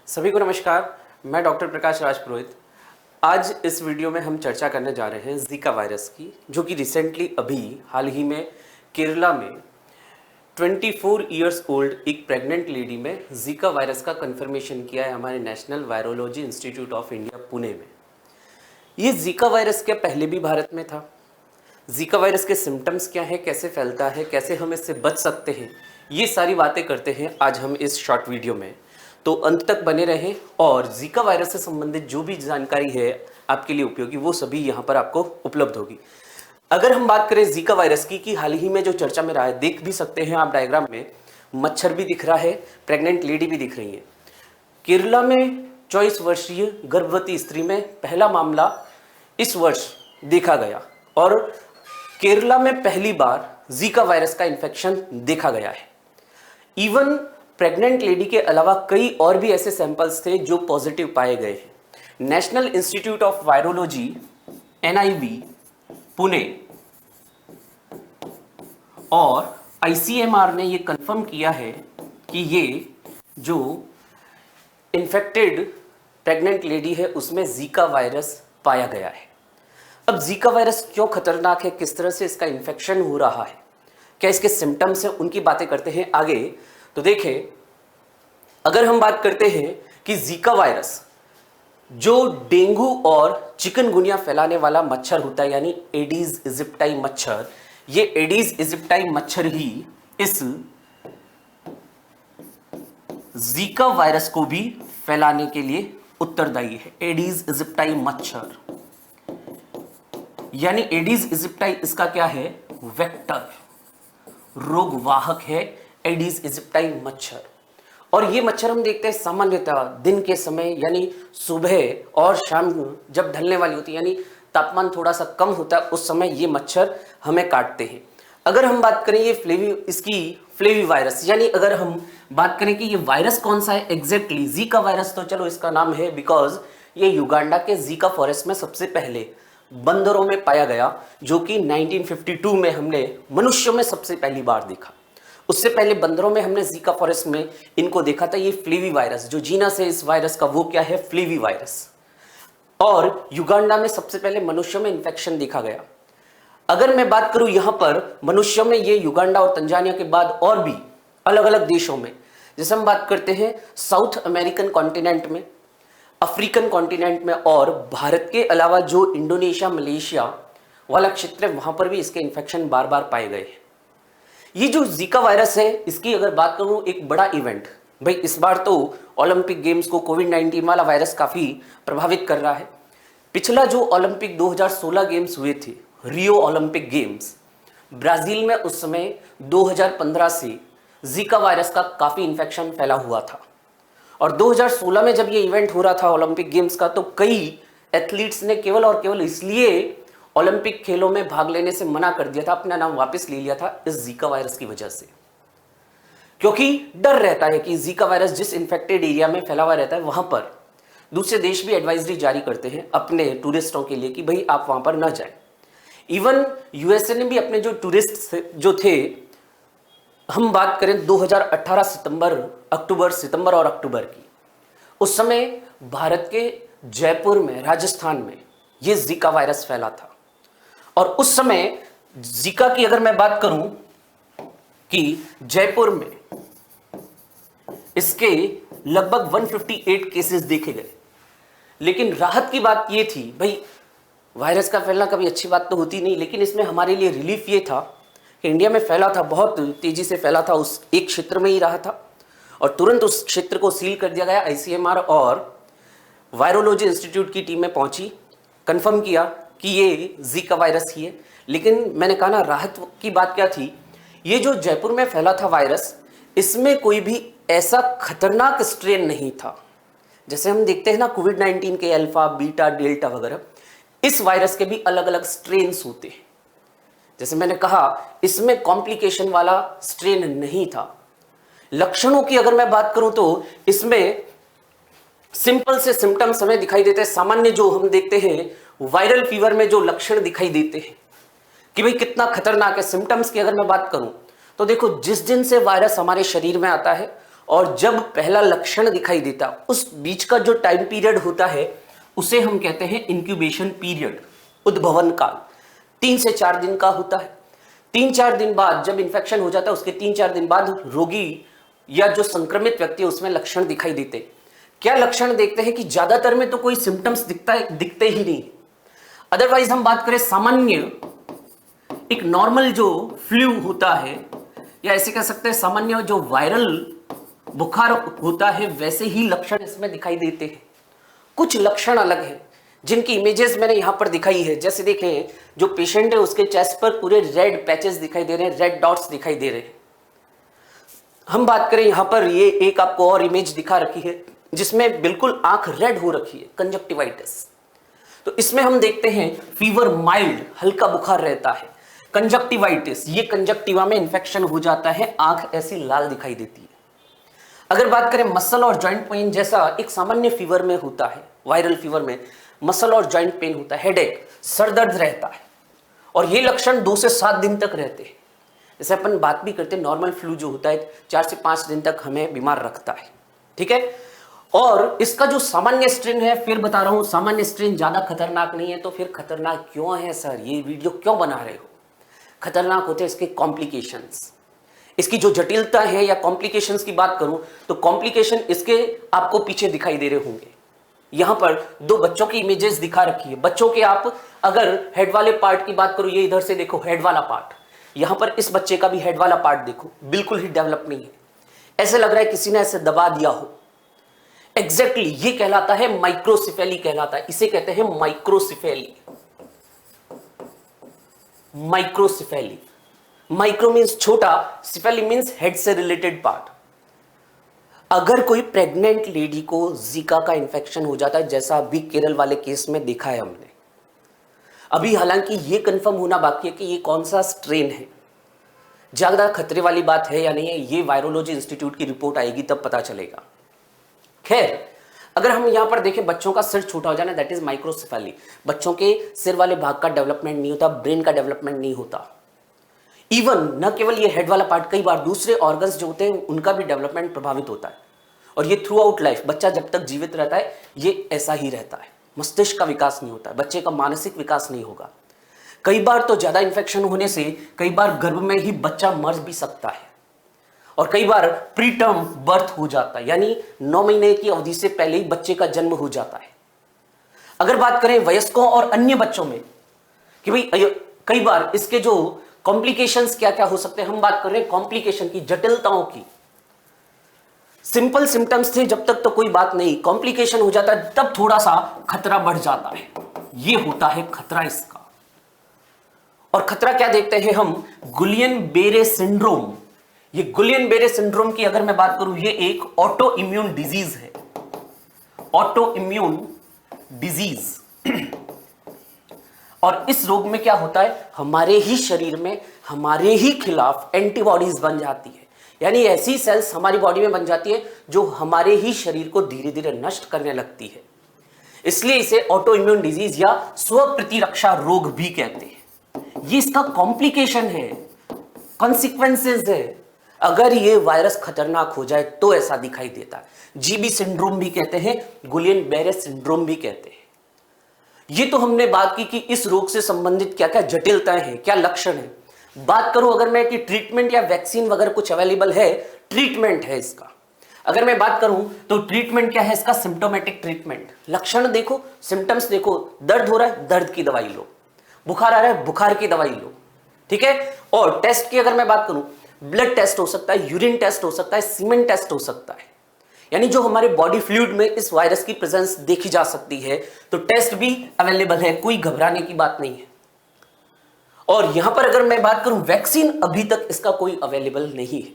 सभी को नमस्कार। मैं डॉक्टर प्रकाश राजपुरोहित। आज इस वीडियो में हम चर्चा करने जा रहे हैं जीका वायरस की, जो कि रिसेंटली अभी हाल ही में केरला में 24 इयर्स ओल्ड एक प्रेग्नेंट लेडी में जीका वायरस का कंफर्मेशन किया है हमारे national virology institute of India Pune में। ये जीका वायरस क्या पहले भी भारत में था? जीका वायरस के सिम्टम्स क्या है, कैसे फैलता है, कैसे हम इससे बच सकते हैं, ये सारी बातें करते हैं आज हम इस शॉर्ट वीडियो में। तो अंत तक बने रहें और जीका वायरस से संबंधित जो भी जानकारी है आपके लिए उपयोगी वो सभी यहाँ पर आपको उपलब्ध होगी। अगर हम बात करें जीका वायरस की कि हाल ही में जो चर्चा में रहा है, देख भी सकते हैं आप डायग्राम में, मच्छर भी दिख रहा है, प्रेग्नेंट लेडी भी दिख रही है। केरला में 24 वर्षीय गर्भवती स्त्री में पहला मामला इस वर्ष देखा गया और केरला में पहली बार जीका वायरस का इन्फेक्शन देखा गया है। इवन प्रेग्नेंट लेडी के अलावा कई और भी ऐसे सैंपल्स थे जो पॉजिटिव पाए गए हैं। National institute of virology NIV Pune और ICMR ने ये कंफर्म किया है कि ये जो इन्फेक्टेड प्रेग्नेंट लेडी है उसमें जीका वायरस पाया गया है। अब जीका वायरस क्यों खतरनाक है, किस तरह से इसका इन्फेक्शन हो रहा है, क्या इसके सिम्टम्स हैं, उनकी बातें करते हैं आगे। तो देखें, अगर हम बात करते हैं कि जीका वायरस जो डेंगू और चिकनगुनिया फैलाने वाला मच्छर होता है, यानी एडीज इजिप्टाई मच्छर, ये एडीज इजिप्टाई मच्छर ही इस जीका वायरस को भी फैलाने के लिए उत्तरदायी है। एडीज इजिप्टाई मच्छर यानी एडीज इजिप्टाई इसका क्या है, वेक्टर, रोगवाहक है एडीज इजिप्टाई मच्छर। और ये मच्छर हम देखते हैं सामान्यतः दिन के समय, यानी सुबह और शाम जब ढलने वाली होती है, यानी तापमान थोड़ा सा कम होता है, उस समय ये मच्छर हमें काटते हैं। अगर हम बात करें ये फ्लेवी वायरस, यानी अगर हम बात करें कि ये वायरस कौन सा है एग्जैक्टली, जीका वायरस तो चलो इसका नाम है बिकॉज ये युगांडा के जीका फॉरेस्ट में सबसे पहले बंदरों में पाया गया, जो कि 1952 में हमने मनुष्यों में सबसे पहली बार देखा। उससे पहले बंदरों में हमने जीका फॉरेस्ट में इनको देखा था। ये फ्लेवी वायरस जो जीनस है इस वायरस का वो क्या है, फ्लेवी वायरस। और युगांडा में सबसे पहले मनुष्यों में इन्फेक्शन देखा गया। अगर मैं बात करूं यहां पर मनुष्यों में, ये युगांडा और तंजानिया के बाद और भी अलग अलग देशों में, जैसे हम बात करते हैं साउथ अमेरिकन कॉन्टिनेंट में, अफ्रीकन कॉन्टिनेंट में और भारत के अलावा जो इंडोनेशिया मलेशिया वाला क्षेत्र है वहां पर भी इसके इन्फेक्शन बार बार पाए गए हैं। ये जो जीका वायरस है इसकी अगर बात करूं, एक बड़ा इवेंट, भाई इस बार तो ओलंपिक गेम्स को कोविड-19 वाला वायरस काफी प्रभावित कर रहा है। पिछला जो ओलंपिक 2016 गेम्स हुए थे, रियो ओलंपिक गेम्स, ब्राजील में उस समय 2015 से जीका वायरस का काफी इन्फेक्शन फैला हुआ था। और 2016 में जब ये इवेंट हो रहा था ओलंपिक गेम्स का, तो कई एथलीट्स ने केवल और केवल इसलिए ओलंपिक खेलों में भाग लेने से मना कर दिया था, अपना नाम वापस ले लिया था इस जीका वायरस की वजह से, क्योंकि डर रहता है कि जीका वायरस जिस इन्फेक्टेड एरिया में फैला हुआ रहता है वहां पर दूसरे देश भी एडवाइजरी जारी करते हैं अपने टूरिस्टों के लिए कि भाई आप वहां पर न जाएं। इवन यूएसए ने भी अपने जो टूरिस्ट जो थे, हम बात करें 2018 सितंबर और अक्टूबर की, उस समय भारत के जयपुर में, राजस्थान में ये जीका वायरस फैला था। और उस समय जीका की अगर मैं बात करूं कि जयपुर में इसके लगभग 158 केसेस देखे गए। लेकिन राहत की बात ये थी, भाई वायरस का फैलना कभी अच्छी बात तो होती नहीं, लेकिन इसमें हमारे लिए रिलीफ ये था कि इंडिया में फैला था, बहुत तेजी से फैला था, उस एक क्षेत्र में ही रहा था और तुरंत उस क्षेत्र को सील कर दिया गया। ICMR और वायरोलॉजी इंस्टीट्यूट की टीम में पहुंची, कंफर्म किया कि ये जीका वायरस ही है। लेकिन मैंने कहा ना, राहत की बात क्या थी, ये जो जयपुर में फैला था वायरस, इसमें कोई भी ऐसा खतरनाक स्ट्रेन नहीं था। जैसे हम देखते हैं ना कोविड-19 के अल्फा, बीटा, डेल्टा वगैरह, इस वायरस के भी अलग अलग स्ट्रेन्स होते हैं। जैसे मैंने कहा, इसमें कॉम्प्लिकेशन वाला स्ट्रेन नहीं था। लक्षणों की अगर मैं बात करूं तो इसमें सिंपल से सिम्टम्स हमें दिखाई देते हैं। सामान्य जो हम देखते हैं वायरल फीवर में जो लक्षण दिखाई देते हैं कि भाई कितना खतरनाक है। सिम्टम्स की अगर मैं बात करूं तो देखो, जिस दिन से वायरस हमारे शरीर में आता है और जब पहला लक्षण दिखाई देता उस बीच का जो टाइम पीरियड होता है उसे हम कहते हैं इंक्यूबेशन पीरियड, उद्भवन काल। 3 से 4 दिन का होता है। 3-4 दिन बाद जब इन्फेक्शन हो जाता है उसके 3-4 दिन बाद रोगी या जो संक्रमित व्यक्ति है उसमें लक्षण दिखाई देते। क्या लक्षण देखते हैं कि ज्यादातर में तो कोई सिम्टम्स दिखते ही नहीं। अदरवाइज हम बात करें सामान्य एक नॉर्मल जो फ्लू होता है या ऐसे कह सकते हैं सामान्य जो वायरल बुखार होता है वैसे ही लक्षण इसमें दिखाई देते हैं। कुछ लक्षण अलग हैं जिनकी इमेजेस मैंने यहां पर दिखाई है। जैसे देखें जो पेशेंट है उसके चेस्ट पर पूरे रेड पैचेस दिखाई दे रहे हैं, रेड डॉट्स दिखाई दे रहे हैं। हम बात करें यहां पर ये एक आपको और इमेज दिखा रखी है जिसमें बिल्कुल आंख रेड हो रखी है, कंजक्टिवाइटिस। तो इसमें हम देखते हैं फीवर माइल्ड, हल्का बुखार रहता है। कंजक्टिवाइटिस, ये कंजक्टिवा में इंफेक्शन हो जाता है, आंख ऐसी लाल दिखाई देती है। अगर बात करें मसल और जॉइंट पेन जैसा एक सामान्य फीवर में होता है, वायरल फीवर में मसल और जॉइंट पेन होता है, हेडेक, सर दर्द रहता है और ये लक्षण 2 से 7 दिन तक रहते हैं। जैसे अपन बात भी करते हैं नॉर्मल फ्लू जो होता है 4 से 5 दिन तक हमें बीमार रखता है, ठीक है। और इसका जो सामान्य स्ट्रेन है, फिर बता रहा हूं सामान्य स्ट्रेन ज्यादा खतरनाक नहीं है। तो फिर खतरनाक क्यों है सर, ये वीडियो क्यों बना रहे हो? खतरनाक होते हैं इसके कॉम्प्लिकेशंस, इसकी जो जटिलता है या कॉम्प्लिकेशंस की बात करूं तो कॉम्प्लिकेशन इसके आपको पीछे दिखाई दे रहे होंगे। यहां पर 2 बच्चों की इमेजेस दिखा रखी है। बच्चों के आप अगर हेड वाले पार्ट की बात करो, ये इधर से देखो हेड वाला पार्ट, यहां पर इस बच्चे का भी हेड वाला पार्ट देखो, बिल्कुल ही डेवलप नहीं है, ऐसे लग रहा है किसी ने ऐसे दबा दिया हो। एग्जैक्टली ये कहलाता है माइक्रोसिफेली कहलाता है, इसे कहते हैं माइक्रोसिफेली। माइक्रोसिफेली, माइक्रो मीन्स छोटा, सिफेली मीन्स हेड से रिलेटेड पार्ट। अगर कोई प्रेग्नेंट लेडी को जीका का इंफेक्शन हो जाता है, जैसा अभी केरल वाले केस में देखा है हमने, अभी हालांकि ये कंफर्म होना बाकी है कि ये कौन सा स्ट्रेन है, ज्यादा खतरे वाली बात है या नहीं है, ये वायरोलॉजी इंस्टीट्यूट की रिपोर्ट आएगी तब पता चलेगा। खैर, अगर हम यहां पर देखें बच्चों का सिर छोटा हो जाना, दैट इज माइक्रोसेफेली। बच्चों के सिर वाले भाग का डेवलपमेंट नहीं होता, ब्रेन का डेवलपमेंट नहीं होता। इवन न केवल ये हेड वाला पार्ट, कई बार दूसरे ऑर्गन्स जो होते हैं उनका भी डेवलपमेंट प्रभावित होता है। और ये थ्रू आउट लाइफ, बच्चा जब तक जीवित रहता है ये ऐसा ही रहता है। मस्तिष्क का विकास नहीं होता है, बच्चे का मानसिक विकास नहीं होगा। कई बार तो ज्यादा इंफेक्शन होने से कई बार गर्भ में ही बच्चा मर भी सकता है और कई बार प्री टर्म बर्थ हो जाता है, यानी 9 महीने की अवधि से पहले ही बच्चे का जन्म हो जाता है। अगर बात करें वयस्कों और अन्य बच्चों में कि भाई कई बार इसके जो कॉम्प्लिकेशंस क्या क्या हो सकते हैं, हम बात कर रहे हैं कॉम्प्लिकेशन की, जटिलताओं की। सिंपल सिम्टम्स थे जब तक तो कोई बात नहीं, कॉम्प्लिकेशन हो जाता है तब थोड़ा सा खतरा बढ़ जाता है। ये होता है खतरा इसका। और खतरा क्या देखते हैं हम, गुलियन बेरे सिंड्रोम। ये गुलियन बेरे सिंड्रोम की अगर मैं बात करूं, ये एक ऑटो इम्यून डिजीज है, ऑटो इम्यून डिजीज। और इस रोग में क्या होता है, हमारे ही शरीर में हमारे ही खिलाफ एंटीबॉडीज बन जाती है, यानी ऐसी सेल्स हमारी बॉडी में बन जाती है जो हमारे ही शरीर को धीरे धीरे नष्ट करने लगती है। इसलिए इसे ऑटो इम्यून डिजीज या स्व प्रतिरक्षा रोग भी कहते हैं। ये इसका कॉम्प्लिकेशन है, कॉन्सिक्वेंसेस है। अगर ये वायरस खतरनाक हो जाए तो ऐसा दिखाई देता है। जीबी सिंड्रोम भी कहते हैं, गुलियन बेरे सिंड्रोम भी कहते हैं। ये तो हमने बात की कि इस रोग से संबंधित क्या क्या जटिलताएं हैं, क्या लक्षण है। बात करूं अगर मैं कि ट्रीटमेंट या वैक्सीन वगैरह कुछ अवेलेबल है, ट्रीटमेंट है इसका। अगर मैं बात करूं तो ट्रीटमेंट क्या है इसका, सिम्टोमेटिक ट्रीटमेंट। लक्षण देखो, सिम्टम्स देखो, दर्द हो रहा है दर्द की दवाई लो, बुखार आ रहा है बुखार की दवाई लो, ठीक है। और टेस्ट की अगर मैं बात करूं, ब्लड टेस्ट हो सकता है, यूरिन टेस्ट हो सकता है, सीमेन टेस्ट हो सकता है, यानी जो हमारे बॉडी फ्लूइड में इस वायरस की प्रेजेंस देखी जा सकती है। तो टेस्ट भी अवेलेबल है, कोई घबराने की बात नहीं है। और यहां पर अगर मैं बात करूं, वैक्सीन अभी तक इसका कोई अवेलेबल नहीं है,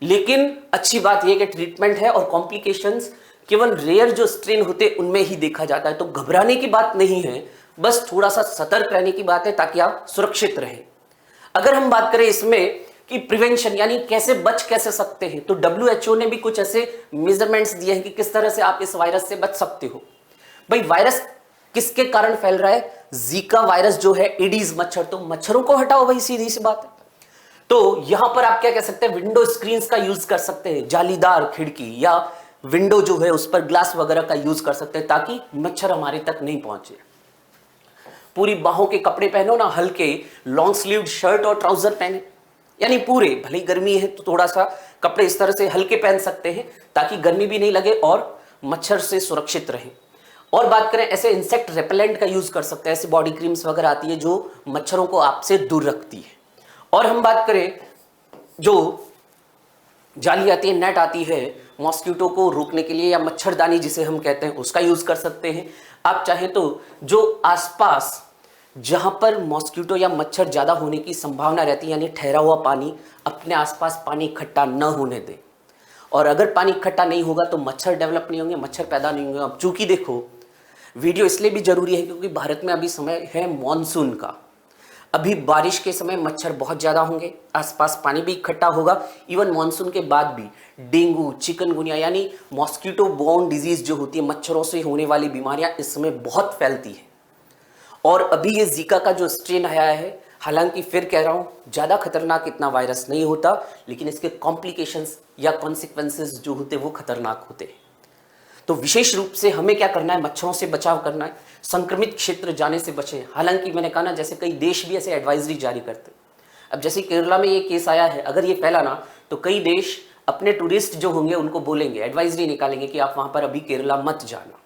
लेकिन अच्छी बात यह कि ट्रीटमेंट है और कॉम्प्लिकेशंस केवल रेयर जो स्ट्रेन होते उनमें ही देखा जाता है। तो घबराने की बात नहीं है, बस थोड़ा सा सतर्क रहने की बात है ताकि आप सुरक्षित रहें। अगर हम बात करें इसमें कि प्रिवेंशन यानी कैसे बच कैसे सकते हैं, तो WHO ने भी कुछ ऐसे मेजरमेंट्स दिए हैं कि किस तरह से आप इस वायरस से बच सकते हो। भाई वायरस किसके कारण फैल रहा है, जीका वायरस जो है, एडीज मच्छर, तो मच्छरों को हटाओ भाई, सीधी सी बात है। तो यहां पर आप क्या कह सकते हैं, विंडो स्क्रीन्स का यूज कर सकते हैं, जालीदार खिड़की या विंडो जो है उस पर ग्लास वगैरह का यूज कर सकते हैं ताकि मच्छर हमारे तक नहीं पहुंचे। पूरी बाहों के कपड़े पहनो ना, हल्के लॉन्ग स्लीव्ड शर्ट और ट्राउजर पहने, यानी पूरे, भले गर्मी है तो थोड़ा सा कपड़े इस तरह से हल्के पहन सकते हैं ताकि गर्मी भी नहीं लगे और मच्छर से सुरक्षित रहे। और बात करें ऐसे इंसेक्ट रेपेलेंट का यूज कर सकते हैं, ऐसे बॉडी क्रीम्स वगैरह आती है जो मच्छरों को आपसे दूर रखती है। और हम बात करें जो जाली आती है, नेट आती है मॉस्किटो को रोकने के लिए, या मच्छरदानी जिसे हम कहते हैं उसका यूज कर सकते हैं। आप चाहें तो जो आसपास जहां पर मॉस्किटो या मच्छर ज्यादा होने की संभावना रहती है, यानी ठहरा हुआ पानी, अपने आसपास पानी इकट्ठा न होने दें। और अगर पानी इकट्ठा नहीं होगा तो मच्छर डेवलप नहीं होंगे, मच्छर पैदा नहीं होंगे। अब चूंकि देखो वीडियो इसलिए भी जरूरी है क्योंकि भारत में अभी समय है मॉनसून का, अभी बारिश के समय मच्छर बहुत ज्यादा होंगे, आसपास पानी भी इकट्ठा होगा। इवन मॉनसून के बाद भी डेंगू, चिकनगुनिया यानी मॉस्किटो बोर्न डिजीज जो होती है, मच्छरों से होने वाली बीमारियां इस समय बहुत फैलती है। और अभी ये जीका का जो स्ट्रेन आया है, हालांकि फिर कह रहा हूं ज्यादा खतरनाक इतना वायरस नहीं होता, लेकिन इसके कॉम्प्लिकेशंस या कॉन्सिक्वेंसेस जो होते वो खतरनाक होते हैं। तो विशेष रूप से हमें क्या करना है, मच्छरों से बचाव करना है, संक्रमित क्षेत्र जाने से बचें। हालांकि मैंने कहा ना, जैसे कई देश भी ऐसे एडवाइजरी जारी करते। अब जैसे केरला में ये केस आया है, अगर ये फैला ना तो कई देश अपने टूरिस्ट जो होंगे उनको बोलेंगे, एडवाइजरी निकालेंगे कि आप वहां पर अभी केरला मत जाना।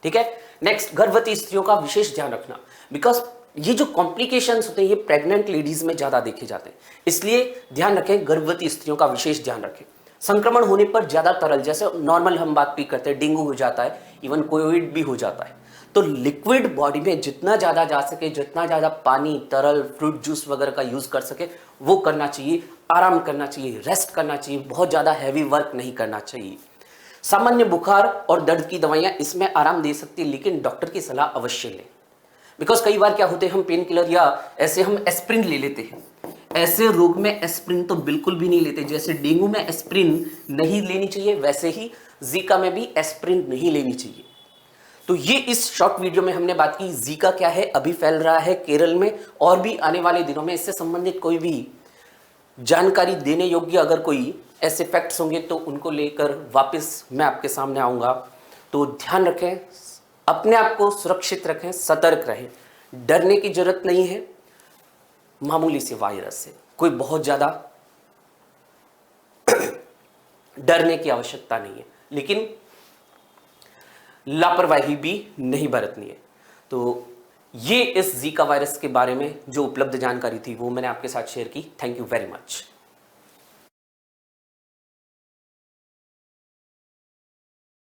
ठीक है। नेक्स्ट, गर्भवती स्त्रियों का विशेष ध्यान रखना, बिकॉज ये जो कॉम्प्लिकेशंस होते हैं ये प्रेग्नेंट लेडीज में ज्यादा देखे जाते हैं, इसलिए ध्यान रखें, गर्भवती स्त्रियों का विशेष ध्यान रखें। संक्रमण होने पर ज्यादा तरल, जैसे नॉर्मल हम बात भी करते हैं, डेंगू हो जाता है, इवन कोविड भी हो जाता है, तो लिक्विड बॉडी में जितना ज्यादा जा सके, जितना ज्यादा पानी, तरल, फ्रूट जूस वगैरह का यूज कर सके वो करना चाहिए। आराम करना चाहिए, रेस्ट करना चाहिए, बहुत ज्यादा हैवी वर्क नहीं करना चाहिए। सामान्य बुखार और दर्द की दवाइयां इसमें आराम दे सकती है, लेकिन डॉक्टर की सलाह अवश्य लें। बिकॉज कई बार क्या होते हैं, हम पेन किलर या ऐसे हम एस्प्रिन ले लेते हैं, ऐसे रोग में एस्प्रिन तो बिल्कुल भी नहीं लेते। जैसे डेंगू में एस्प्रिन नहीं लेनी चाहिए, वैसे ही जीका में भी एस्प्रिन नहीं लेनी चाहिए। तो ये इस शॉर्ट वीडियो में हमने बात की, जीका क्या है, अभी फैल रहा है केरल में, और भी आने वाले दिनों में इससे संबंधित कोई भी जानकारी देने योग्य अगर कोई ऐसे फैक्ट्स होंगे तो उनको लेकर वापस मैं आपके सामने आऊंगा। तो ध्यान रखें, अपने आप को सुरक्षित रखें, सतर्क रहें, डरने की जरूरत नहीं है। मामूली से वायरस से कोई बहुत ज्यादा डरने की आवश्यकता नहीं है, लेकिन लापरवाही भी नहीं बरतनी है। तो ये इस जीका वायरस के बारे में जो उपलब्ध जानकारी थी वो मैंने आपके साथ शेयर की। Thank you very much.